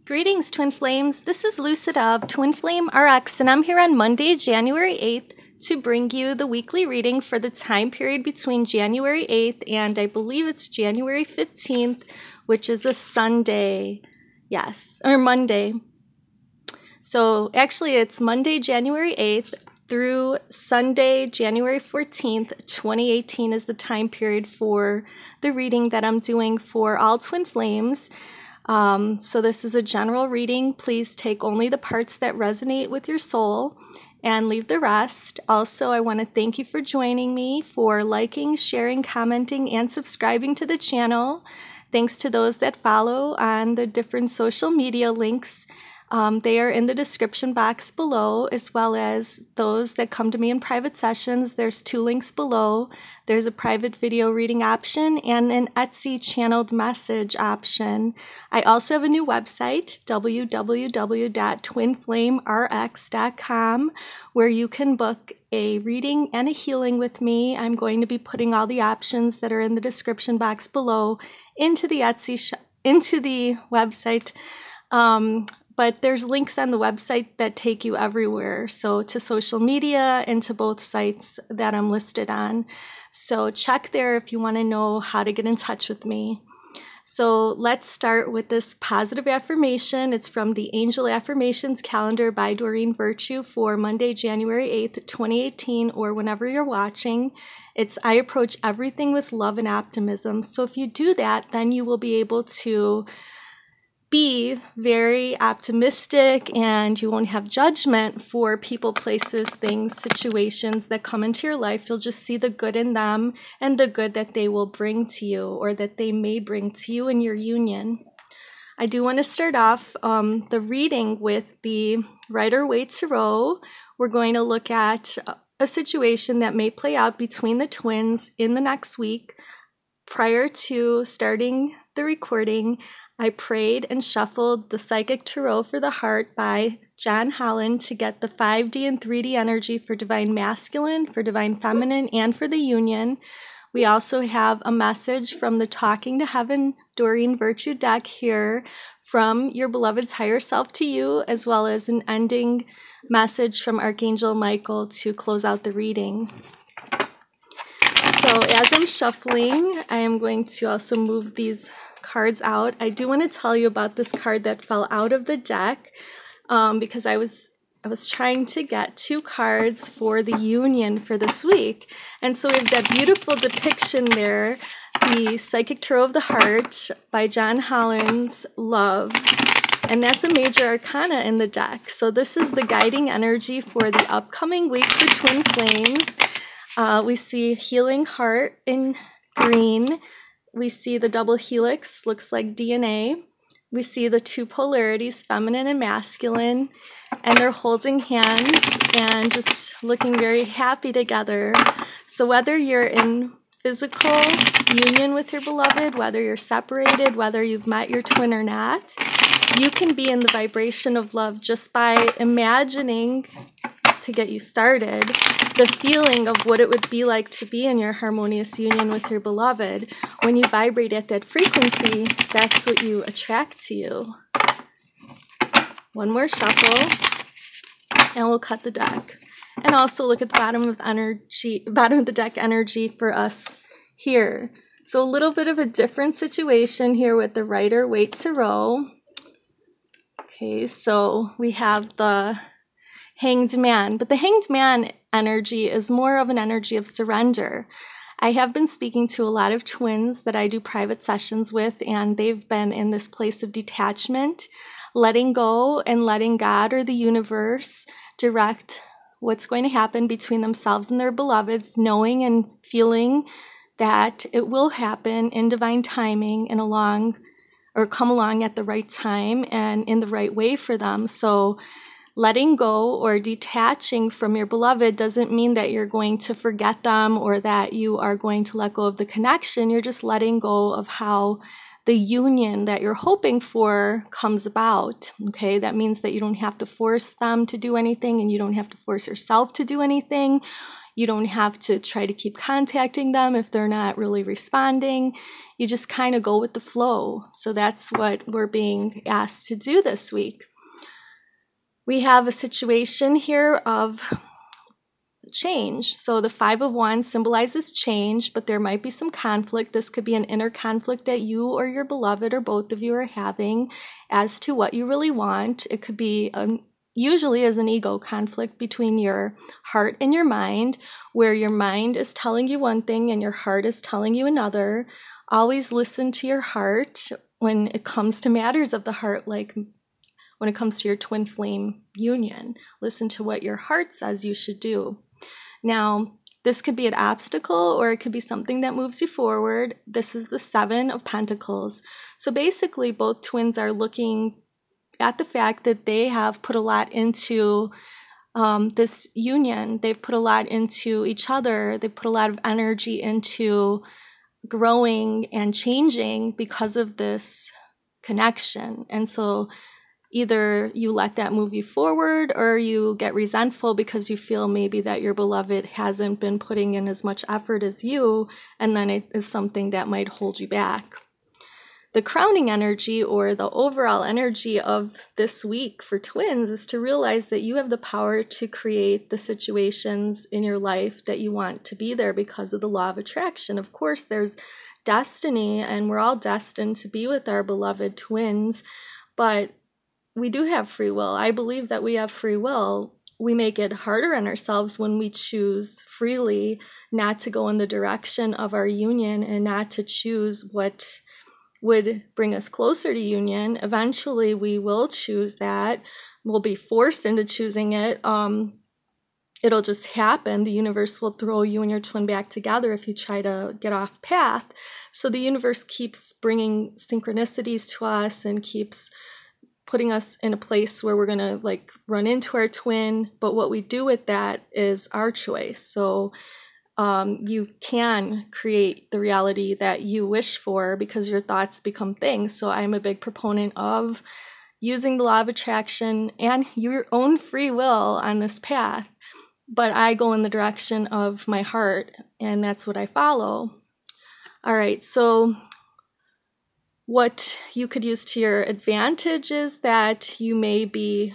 Greetings, Twin Flames. This is Lucid of Twin Flame RX, and I'm here on Monday, January 8th, to bring you the weekly reading for the time period between January 8th and I believe it's January 15th, which is a Sunday. Yes, or Monday. So actually, it's Monday, January 8th through Sunday, January 14th, 2018 is the time period for the reading that I'm doing for all Twin Flames. So this is a general reading. Please take only the parts that resonate with your soul and leave the rest. Also, I want to thank you for joining me, for liking, sharing, commenting, and subscribing to the channel. Thanks to those that follow on the different social media links. They are in the description box below, as well as those that come to me in private sessions. There's 2 links below. There's a private video reading option and an Etsy channeled message option. I also have a new website, www.twinflamerx.com, where you can book a reading and a healing with me. I'm going to be putting all the options that are in the description box below into the website. But there's links on the website that take you everywhere, so to social media and to both sites that I'm listed on. So check there if you want to know how to get in touch with me. So let's start with this positive affirmation. It's from the Angel Affirmations calendar by Doreen Virtue for Monday, January 8th, 2018, or whenever you're watching. It's, I approach everything with love and optimism. So if you do that, then you will be able to be very optimistic, and you won't have judgment for people, places, things, situations that come into your life. You'll just see the good in them and the good that they will bring to you, or that they may bring to you in your union. I do want to start off the reading with the Rider-Waite Tarot. We're going to look at a situation that may play out between the twins in the next week. Prior to starting the recording, I prayed and shuffled the Psychic Tarot for the Heart by John Holland to get the 5D and 3D energy for Divine Masculine, for Divine Feminine, and for the Union. We also have a message from the Talking to Heaven Doreen Virtue deck here from your beloved's higher self to you, as well as an ending message from Archangel Michael to close out the reading. So as I'm shuffling, I am going to also move these cards out. I do want to tell you about this card that fell out of the deck because I was trying to get 2 cards for the union for this week. And so we have that beautiful depiction there, the Psychic Tarot of the Heart by John Holland's Love. And that's a major arcana in the deck. So this is the guiding energy for the upcoming week for Twin Flames. We see Healing Heart in green. We see the double helix, looks like DNA. We see the 2 polarities, feminine and masculine, and they're holding hands and just looking very happy together. So whether you're in physical union with your beloved, whether you're separated, whether you've met your twin or not, you can be in the vibration of love just by imagining, to get you started, the feeling of what it would be like to be in your harmonious union with your beloved. When you vibrate at that frequency, that's what you attract to you. One more shuffle, and we'll cut the deck. And also look at the bottom of the deck energy for us here. So a little bit of a different situation here with the Rider-Waite Tarot. Okay, so we have the Hanged Man, but the Hanged Man energy is more of an energy of surrender. I have been speaking to a lot of twins that I do private sessions with, and they've been in this place of detachment, letting go and letting God or the universe direct what's going to happen between themselves and their beloveds, knowing and feeling that it will happen in divine timing and come along at the right time and in the right way for them. So letting go or detaching from your beloved doesn't mean that you're going to forget them or that you are going to let go of the connection. You're just letting go of how the union that you're hoping for comes about. Okay, that means that you don't have to force them to do anything, and you don't have to force yourself to do anything. You don't have to try to keep contacting them if they're not really responding. You just kind of go with the flow. So that's what we're being asked to do this week. We have a situation here of change. So the Five of Wands symbolizes change, but there might be some conflict. This could be an inner conflict that you or your beloved or both of you are having as to what you really want. It could be usually as an ego conflict between your heart and your mind, where your mind is telling you one thing and your heart is telling you another. Always listen to your heart when it comes to matters of the heart, like when it comes to your twin flame union. Listen to what your heart says you should do. Now, this could be an obstacle or it could be something that moves you forward. This is the Seven of Pentacles. So basically, both twins are looking at the fact that they have put a lot into this union. They've put a lot into each other. They've put a lot of energy into growing and changing because of this connection. And so either you let that move you forward or you get resentful because you feel maybe that your beloved hasn't been putting in as much effort as you, and then it is something that might hold you back. The crowning energy or the overall energy of this week for twins is to realize that you have the power to create the situations in your life that you want to be there because of the law of attraction. Of course, there's destiny, and we're all destined to be with our beloved twins, but we do have free will. I believe that we have free will. We make it harder on ourselves when we choose freely not to go in the direction of our union and not to choose what would bring us closer to union. Eventually, we will choose that. We'll be forced into choosing it. It'll just happen. The universe will throw you and your twin back together if you try to get off path. So the universe keeps bringing synchronicities to us and keeps putting us in a place where we're going to like run into our twin. But what we do with that is our choice. So you can create the reality that you wish for because your thoughts become things. So I'm a big proponent of using the law of attraction and your own free will on this path. But I go in the direction of my heart, and that's what I follow. All right, so what you could use to your advantage is that you may be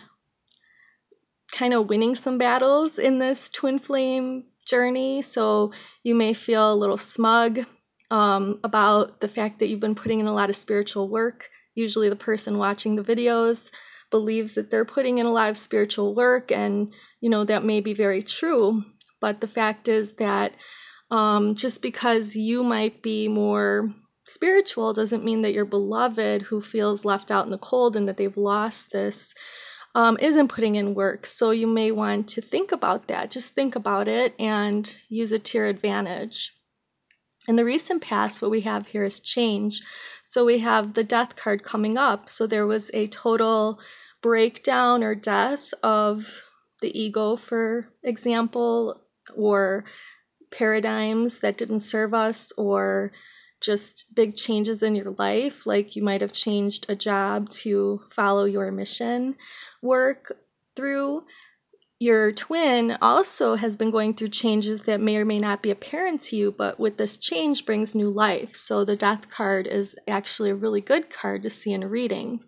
kind of winning some battles in this twin flame journey. So you may feel a little smug about the fact that you've been putting in a lot of spiritual work. Usually the person watching the videos believes that they're putting in a lot of spiritual work, and that may be very true. But the fact is that just because you might be more spiritual doesn't mean that your beloved, who feels left out in the cold and that they've lost this, isn't putting in work. So you may want to think about that. Just think about it and use it to your advantage. In the recent past, what we have here is change. So we have the Death card coming up. So there was a total breakdown or death of the ego, for example, or paradigms that didn't serve us, or just big changes in your life, like you might have changed a job to follow your mission work through. Your twin also has been going through changes that may or may not be apparent to you, but with this change brings new life. So the Death card is actually a really good card to see in a reading.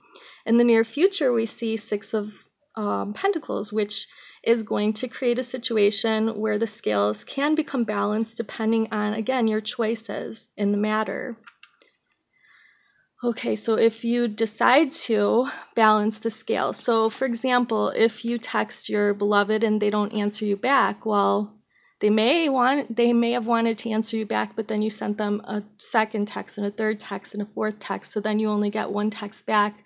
In the near future, we see Six of Pentacles, which is going to create a situation where the scales can become balanced depending on, again, your choices in the matter. Okay, so if you decide to balance the scale, so for example, if you text your beloved and they don't answer you back, well, they may have wanted to answer you back, but then you sent them a second text and a third text and a fourth text, so then you only get one text back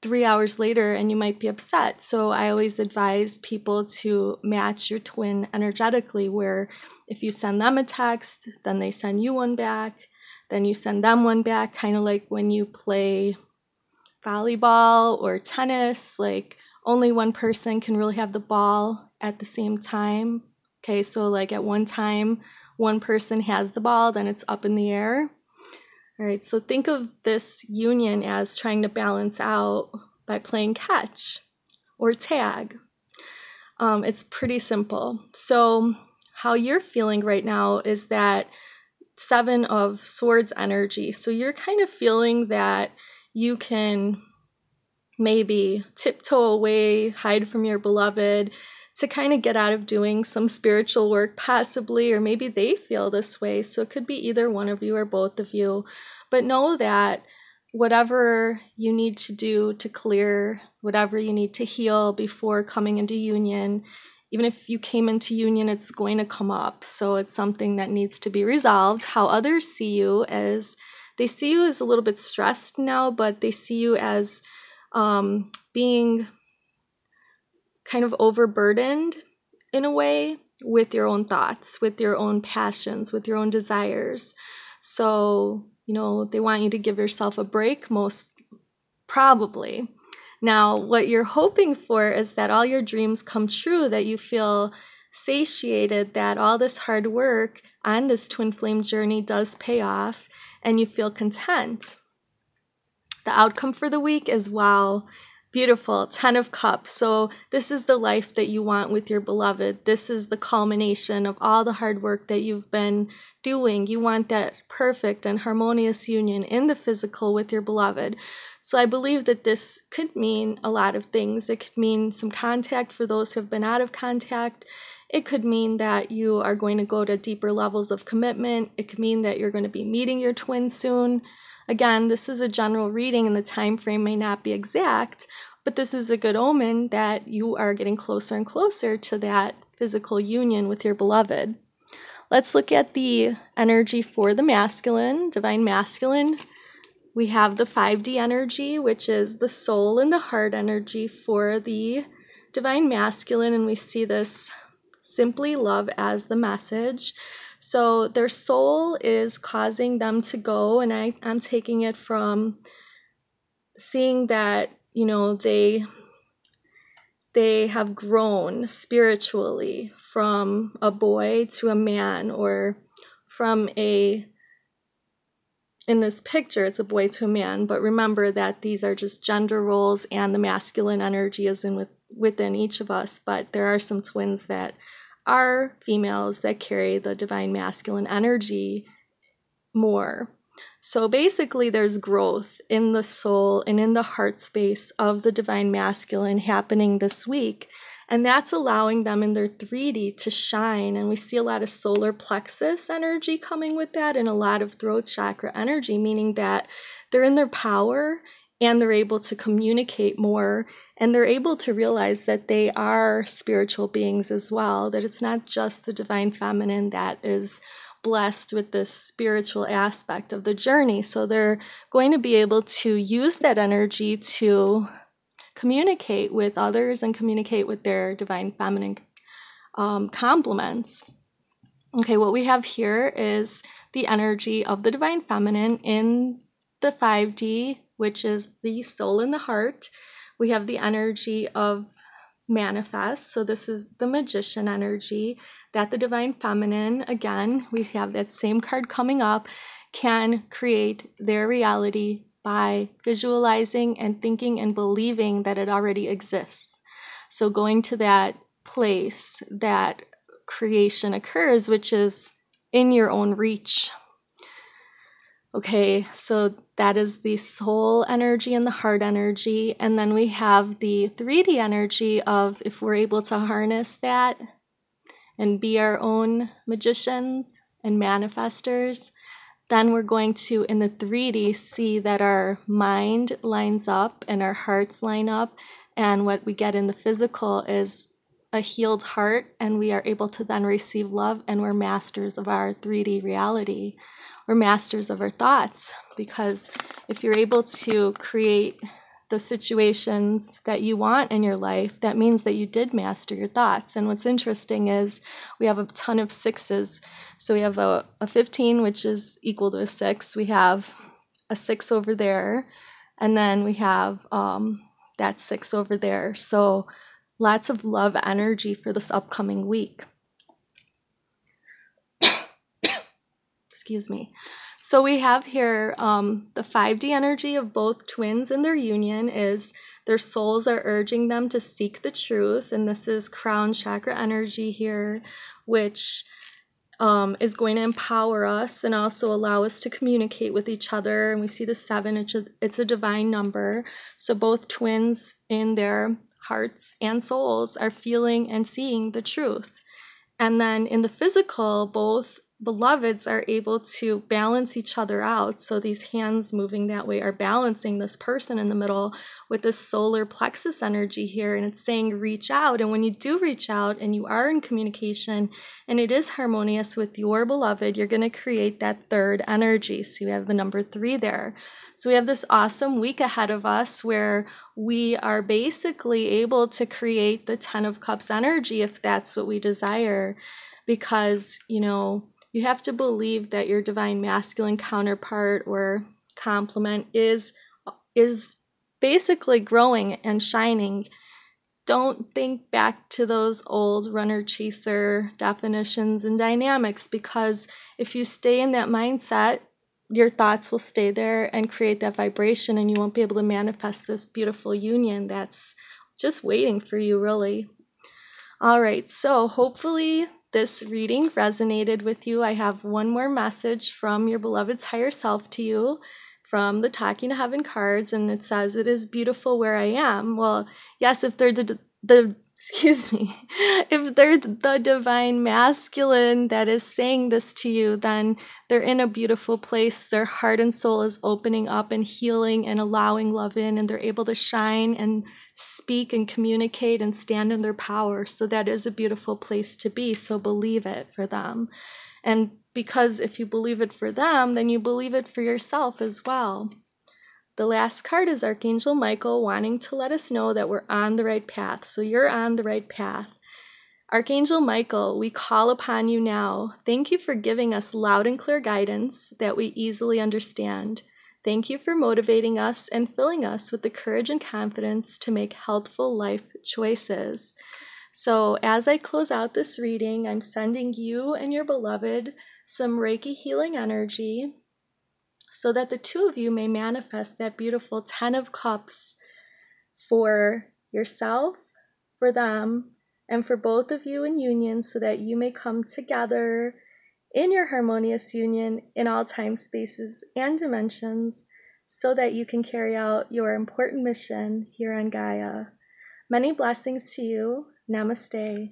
3 hours later and you might be upset. So I always advise people to match your twin energetically, where if you send them a text, then they send you one back, then you send them one back, kind of like when you play volleyball or tennis, like only one person can really have the ball at the same time. Okay, so like at one time, one person has the ball, then it's up in the air. All right, so think of this union as trying to balance out by playing catch or tag. It's pretty simple. So how you're feeling right now is that Seven of Swords energy. So you're kind of feeling that you can maybe tiptoe away, hide from your beloved, to kind of get out of doing some spiritual work possibly, or maybe they feel this way. So it could be either one of you or both of you. But know that whatever you need to do to clear, whatever you need to heal before coming into union, even if you came into union, it's going to come up. So it's something that needs to be resolved. How others see you as, they see you as a little bit stressed now, but they see you as being kind of overburdened in a way with your own thoughts, with your own passions, with your own desires. So, they want you to give yourself a break, most probably. Now, what you're hoping for is that all your dreams come true, that you feel satiated, that all this hard work on this twin flame journey does pay off, and you feel content. The outcome for the week is, wow, beautiful, 10 of Cups. So this is the life that you want with your beloved. This is the culmination of all the hard work that you've been doing. You want that perfect and harmonious union in the physical with your beloved. So I believe that this could mean a lot of things. It could mean some contact for those who have been out of contact. It could mean that you are going to go to deeper levels of commitment. It could mean that you're going to be meeting your twin soon. Again, this is a general reading and the time frame may not be exact, but this is a good omen that you are getting closer and closer to that physical union with your beloved. Let's look at the energy for the masculine, divine masculine. We have the 5D energy, which is the soul and the heart energy for the divine masculine, and we see this simply love as the message. So their soul is causing them to go, and I'm taking it from seeing that, they have grown spiritually from a boy to a man, or from in this picture, it's a boy to a man, but remember that these are just gender roles and the masculine energy is within each of us, but there are some twins that are females that carry the divine masculine energy more. So basically there's growth in the soul and in the heart space of the divine masculine happening this week, and that's allowing them in their 3D to shine. And we see a lot of solar plexus energy coming with that, and a lot of throat chakra energy, meaning that they're in their power and they're able to communicate more, and they're able to realize that they are spiritual beings as well, that it's not just the divine feminine that is blessed with this spiritual aspect of the journey. So they're going to be able to use that energy to communicate with others and communicate with their divine feminine complements. Okay, what we have here is the energy of the divine feminine in the 5D, which is the soul and the heart. We have the energy of manifest. So this is the magician energy that the divine feminine, again, we have that same card coming up, can create their reality by visualizing and thinking and believing that it already exists. So going to that place that creation occurs, which is in your own reach. Okay, so that is the soul energy and the heart energy. And then we have the 3D energy of, if we're able to harness that and be our own magicians and manifestors, then we're going to, in the 3D, see that our mind lines up and our hearts line up. And what we get in the physical is a healed heart, and we are able to then receive love, and we're masters of our 3D reality. We're masters of our thoughts, because if you're able to create the situations that you want in your life, that means that you did master your thoughts. And what's interesting is we have a ton of 6s. So we have a 15, which is equal to a 6. We have a 6 over there, and then we have that 6 over there. So lots of love energy for this upcoming week. Excuse me. So we have here the 5D energy of both twins in their union is their souls are urging them to seek the truth. And this is crown chakra energy here, which is going to empower us and also allow us to communicate with each other. And we see the 7, it's a divine number. So both twins in their hearts and souls are feeling and seeing the truth. And then in the physical, both beloveds are able to balance each other out. So these hands moving that way are balancing this person in the middle with this solar plexus energy here. And it's saying reach out. And when you do reach out and you are in communication and it is harmonious with your beloved, you're going to create that third energy. So you have the number 3 there. So we have this awesome week ahead of us where we are basically able to create the 10 of Cups energy if that's what we desire. Because, you know, you have to believe that your divine masculine counterpart or complement is basically growing and shining. Don't think back to those old runner-chaser definitions and dynamics, because if you stay in that mindset, your thoughts will stay there and create that vibration, and you won't be able to manifest this beautiful union that's just waiting for you, really. All right, so hopefully this reading resonated with you. I have one more message from your beloved's higher self to you from the Talking to Heaven cards, and it says, "It is beautiful where I am." Well, yes, if they're if they're the divine masculine that is saying this to you, then they're in a beautiful place. Their heart and soul is opening up and healing and allowing love in, and they're able to shine and speak and communicate and stand in their power. So that is a beautiful place to be. So believe it for them. And because if you believe it for them, then you believe it for yourself as well. The last card is Archangel Michael wanting to let us know that we're on the right path. So you're on the right path. Archangel Michael, we call upon you now. Thank you for giving us loud and clear guidance that we easily understand. Thank you for motivating us and filling us with the courage and confidence to make healthful life choices. So as I close out this reading, I'm sending you and your beloved some Reiki healing energy, so that the two of you may manifest that beautiful 10 of Cups for yourself, for them, and for both of you in union, so that you may come together in your harmonious union in all time, spaces, and dimensions, so that you can carry out your important mission here on Gaia. Many blessings to you. Namaste.